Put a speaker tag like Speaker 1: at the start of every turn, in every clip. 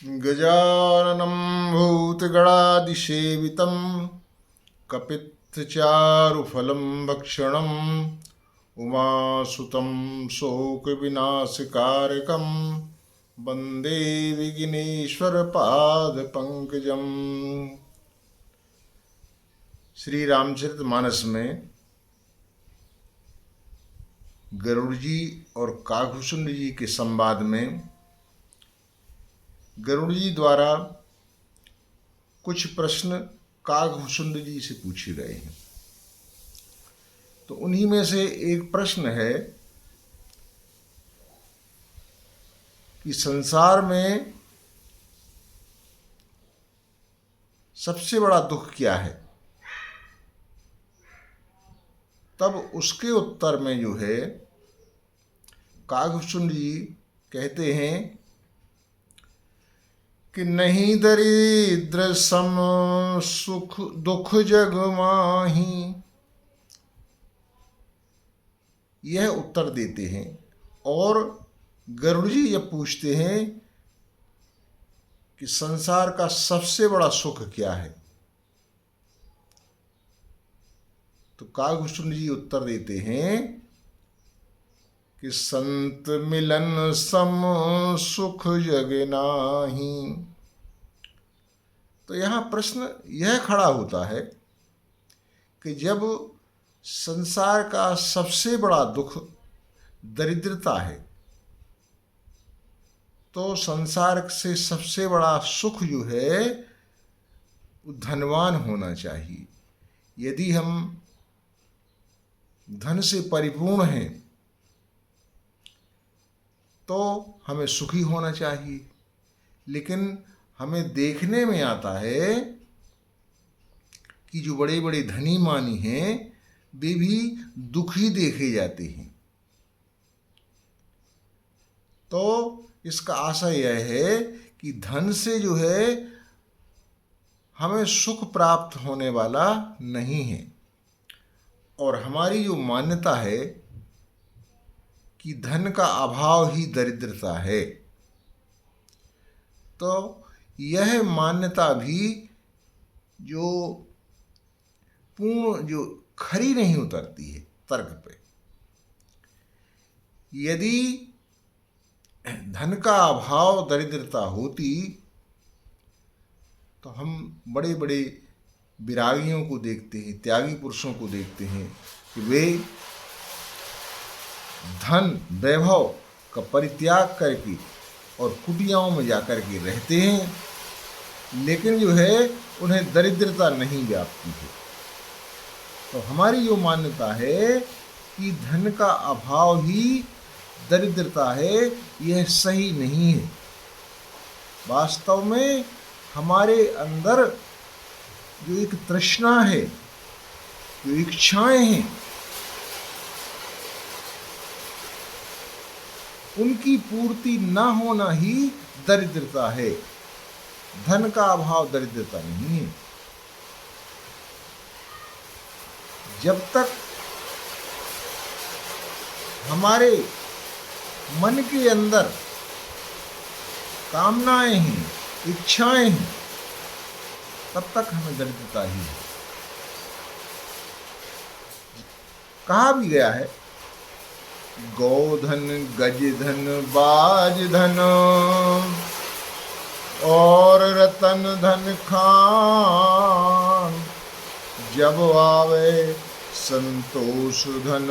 Speaker 1: गजाननं भूतगणादिसेवितं कपित्थचारुफलं भक्षणम् उमासुतं शोकविनाशकारकं वन्दे विघ्नेश्वरपादपङ्कजम्। श्री रामचरितमानस में गरुड़ जी और काकभूषुंड जी के संवाद में गरुड़ जी द्वारा कुछ प्रश्न काकभूषुंड जी से पूछे गए हैं। तो उन्हीं में से एक प्रश्न है कि संसार में सबसे बड़ा दुख क्या है। तब उसके उत्तर में जो है काकभूषुंड जी कहते हैं कि नहीं दरिद्र सम सुख दुख जग माही। यह उत्तर देते हैं और गरुड़ जी यह पूछते हैं कि संसार का सबसे बड़ा सुख क्या है। तो काकभूषुंड जी उत्तर देते हैं कि संत मिलन सम सुख जग नाही। तो यहाँ प्रश्न यह खड़ा होता है कि जब संसार का सबसे बड़ा दुख दरिद्रता है तो संसार से सबसे बड़ा सुख जो है वो धनवान होना चाहिए। यदि हम धन से परिपूर्ण हैं तो हमें सुखी होना चाहिए, लेकिन हमें देखने में आता है कि जो बड़े बड़े धनी मानी हैं वे भी दुखी देखे जाते हैं। तो इसका आशय यह है कि धन से जो है हमें सुख प्राप्त होने वाला नहीं है। और हमारी जो मान्यता है कि धन का अभाव ही दरिद्रता है, तो यह मान्यता भी जो खरी नहीं उतरती है तर्क पे। यदि धन का अभाव दरिद्रता होती तो हम बड़े बड़े विरागियों को देखते हैं, त्यागी पुरुषों को देखते हैं कि वे धन वैभव का परित्याग करके और कुटियाओं में जाकर के रहते हैं, लेकिन जो है उन्हें दरिद्रता नहीं व्यापती है। तो हमारी जो मान्यता है कि धन का अभाव ही दरिद्रता है, यह सही नहीं है। वास्तव में हमारे अंदर जो एक तृष्णा है, जो इच्छाएं हैं, उनकी पूर्ति न होना ही दरिद्रता है। धन का अभाव दरिद्रता नहीं है। जब तक हमारे मन के अंदर कामनाएं हैं, इच्छाएं हैं, तब तक हमें दरिद्रता ही है। कहा भी गया है गोधन गजधन बाजधन और रतन धन खान, जब आवे संतोष धन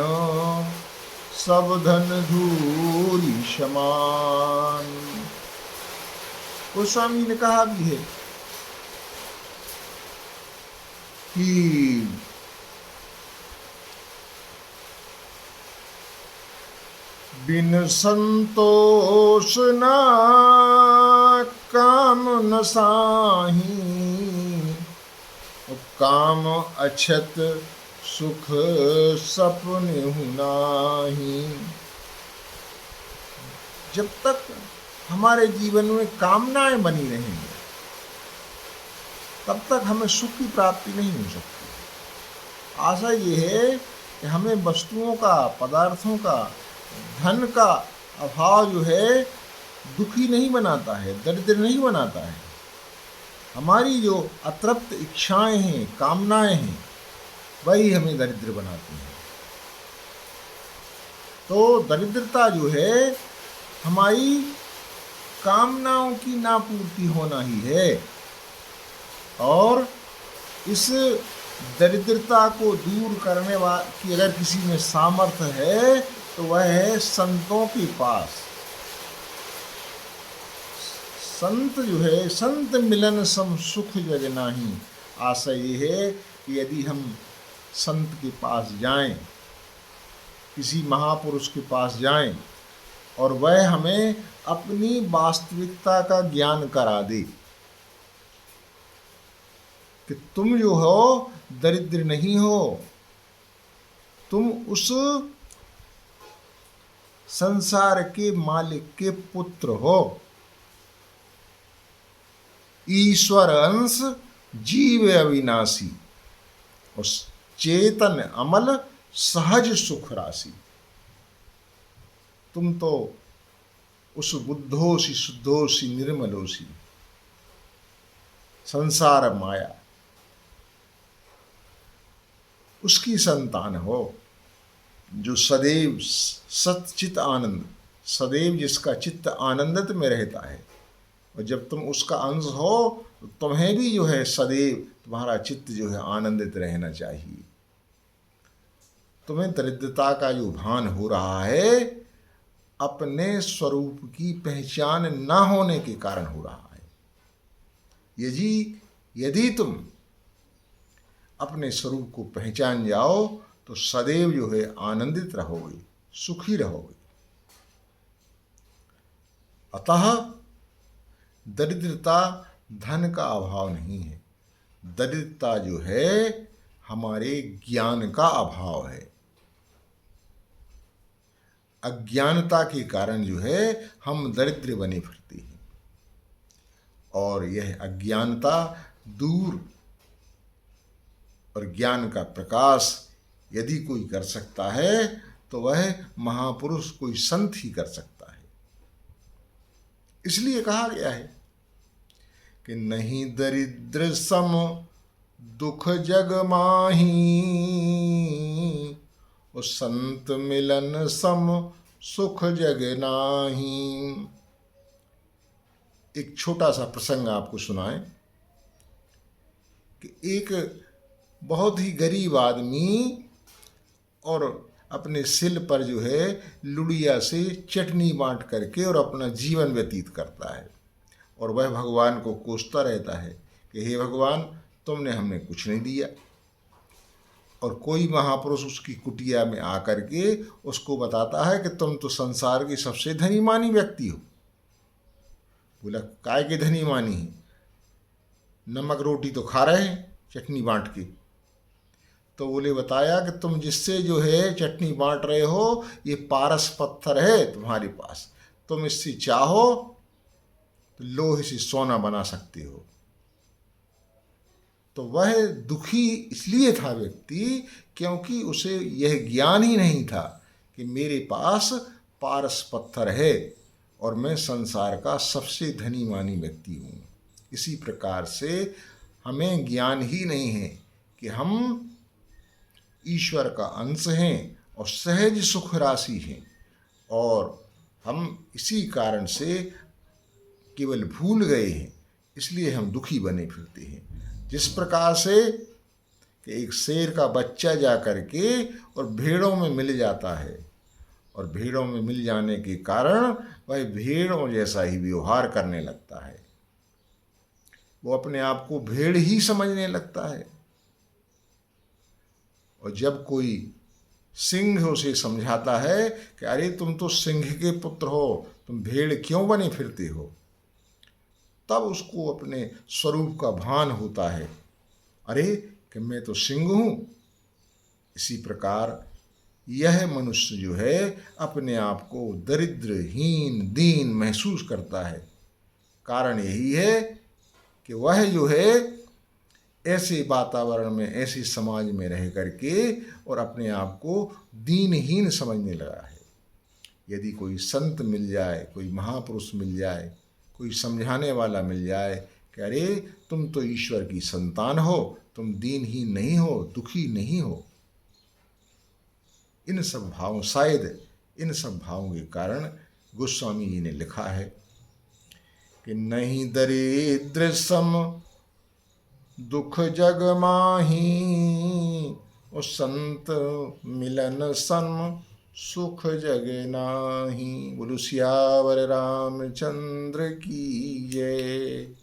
Speaker 1: सब धन धूलि समान। गोस्वामी ने कहा भी है कि बिन संतोष न काम न साही, काम अछत सुख सपने नाही। जब तक हमारे जीवन में कामनाएं बनी रहेंगी तब तक हमें सुख की प्राप्ति नहीं हो सकती। आशा ये है कि हमें वस्तुओं का, पदार्थों का, धन का अभाव जो है दुखी नहीं बनाता है, दरिद्र नहीं बनाता है। हमारी जो अतृप्त इच्छाएं हैं, कामनाएं हैं, वही हमें दरिद्र बनाती हैं। तो दरिद्रता जो है हमारी कामनाओं की नापूर्ति होना ही है। और इस दरिद्रता को दूर करने की अगर किसी में सामर्थ्य है तो वह है संतों के पास। संत जो है, संत मिलन सम सुख जग नाही। आशय ये है कि यदि हम संत के पास जाएं, किसी महापुरुष के पास जाएं और वह हमें अपनी वास्तविकता का ज्ञान करा दे कि तुम जो हो दरिद्र नहीं हो, तुम उस संसार के मालिक के पुत्र हो, ईश्वर अंश जीव अविनाशी और चेतन अमल सहज सुख राशि। तुम तो उस बुद्धोसी शुद्धोसी निर्मलोसी संसार माया उसकी संतान हो, जो सदैव सच्चित आनंद, सदैव जिसका चित्त आनंदित में रहता है। और जब तुम उसका अंश हो तो तुम्हें भी जो है सदैव तुम्हारा चित्त जो है आनंदित रहना चाहिए। तुम्हें दरिद्रता का जो भान हो रहा है अपने स्वरूप की पहचान न होने के कारण हो रहा है। यदि तुम अपने स्वरूप को पहचान जाओ तो सदैव जो है आनंदित रहोगे, सुखी रहोगे। अतः दरिद्रता धन का अभाव नहीं है, दरिद्रता जो है हमारे ज्ञान का अभाव है। अज्ञानता के कारण जो है हम दरिद्र बने फिरते हैं। और यह अज्ञानता दूर और ज्ञान का प्रकाश यदि कोई कर सकता है तो वह महापुरुष, कोई संत ही कर सकता है। इसलिए कहा गया है कि नहीं दरिद्र सम दुख जग माही, और संत मिलन सम सुख जग नाही। एक छोटा सा प्रसंग आपको सुनाएं कि एक बहुत ही गरीब आदमी और अपने सिल पर जो है लुड़िया से चटनी बांट करके और अपना जीवन व्यतीत करता है। और वह भगवान को कोसता रहता है कि हे भगवान, तुमने हमें कुछ नहीं दिया। और कोई महापुरुष उसकी कुटिया में आकर के उसको बताता है कि तुम तो संसार के सबसे धनी मानी व्यक्ति हो। बोला, काय के धनी मानी है? नमक रोटी तो खा रहे हैं चटनी बांट के। तो बोले, बताया कि तुम जिससे जो है चटनी बांट रहे हो ये पारस पत्थर है तुम्हारे पास, तुम इससे चाहो तो लोहे से सोना बना सकते हो। तो वह दुखी इसलिए था व्यक्ति क्योंकि उसे यह ज्ञान ही नहीं था कि मेरे पास पारस पत्थर है और मैं संसार का सबसे धनी मानी व्यक्ति हूँ। इसी प्रकार से हमें ज्ञान ही नहीं है कि हम ईश्वर का अंश हैं और सहज सुख राशि हैं, और हम इसी कारण से केवल भूल गए हैं, इसलिए हम दुखी बने फिरते हैं। जिस प्रकार से कि एक शेर का बच्चा जा कर के और भेड़ों में मिल जाता है, और भेड़ों में मिल जाने के कारण वह भेड़ों जैसा ही व्यवहार करने लगता है। वो अपने आप को भेड़ ही समझने लगता है। और जब कोई सिंह उसे समझाता है कि अरे तुम तो सिंह के पुत्र हो, तुम भेड़ क्यों बने फिरते हो, तब उसको अपने स्वरूप का भान होता है, अरे कि मैं तो सिंह हूँ। इसी प्रकार यह मनुष्य जो है अपने आप को दरिद्रहीन दीन महसूस करता है। कारण यही है कि वह जो है ऐसे वातावरण में, ऐसे समाज में रह करके और अपने आप को दीनहीन समझने लगा है। यदि कोई संत मिल जाए, कोई महापुरुष मिल जाए, कोई समझाने वाला मिल जाए कि अरे तुम तो ईश्वर की संतान हो, तुम दीनहीन नहीं हो, दुखी नहीं हो, इन सब भावों, शायद इन सब भावों के कारण गोस्वामी जी ने लिखा है कि नहीं दरिद्र सम दुख जग माही, ओ संत मिलन सन सुख जग नाही। बोलो सियावर रामचंद्र की जय।